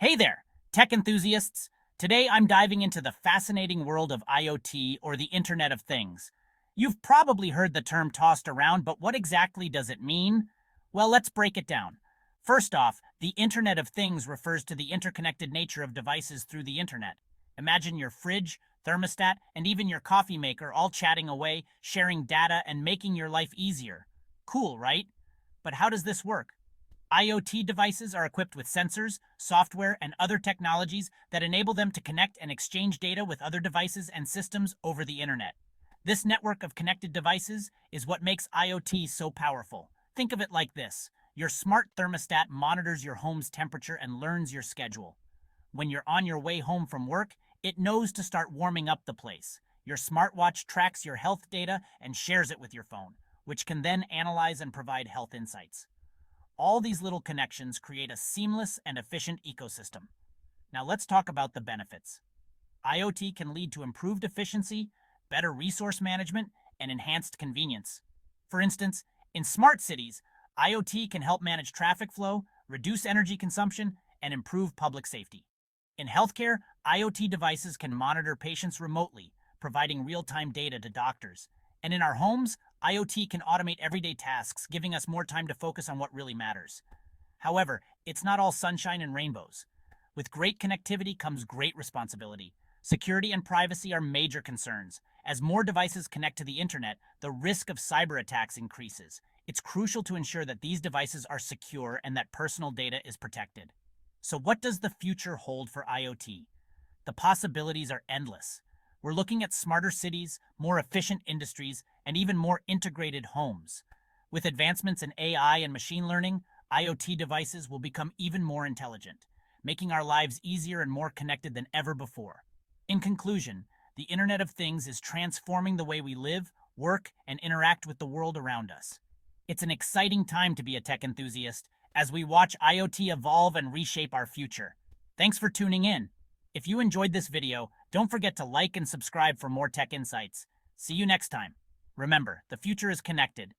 Hey there, tech enthusiasts. Today I'm diving into the fascinating world of IoT, or the Internet of Things. You've probably heard the term tossed around, but what exactly does it mean? Well, let's break it down. First off, the Internet of Things refers to the interconnected nature of devices through the Internet. Imagine your fridge, thermostat, and even your coffee maker all chatting away, sharing data, and making your life easier. Cool, right? But how does this work? IoT devices are equipped with sensors, software, and other technologies that enable them to connect and exchange data with other devices and systems over the internet. This network of connected devices is what makes IoT so powerful. Think of it like this. Your smart thermostat monitors your home's temperature and learns your schedule. When you're on your way home from work, it knows to start warming up the place. Your smartwatch tracks your health data and shares it with your phone, which can then analyze and provide health insights. All these little connections create a seamless and efficient ecosystem. Now let's talk about the benefits. IoT can lead to improved efficiency, better resource management, and enhanced convenience. For instance, in smart cities, IoT can help manage traffic flow, reduce energy consumption, and improve public safety. In healthcare, IoT devices can monitor patients remotely, providing real-time data to doctors. And in our homes, IoT can automate everyday tasks, giving us more time to focus on what really matters. However, it's not all sunshine and rainbows. With great connectivity comes great responsibility. Security and privacy are major concerns. As more devices connect to the internet, the risk of cyber attacks increases. It's crucial to ensure that these devices are secure and that personal data is protected. So what does the future hold for IoT? The possibilities are endless. We're looking at smarter cities, more efficient industries, and even more integrated homes. With advancements in AI and machine learning, IoT devices will become even more intelligent, making our lives easier and more connected than ever before. In conclusion, the Internet of Things is transforming the way we live, work, and interact with the world around us. It's an exciting time to be a tech enthusiast as we watch IoT evolve and reshape our future. Thanks for tuning in. If you enjoyed this video, don't forget to like and subscribe for more tech insights. See you next time. Remember, the future is connected,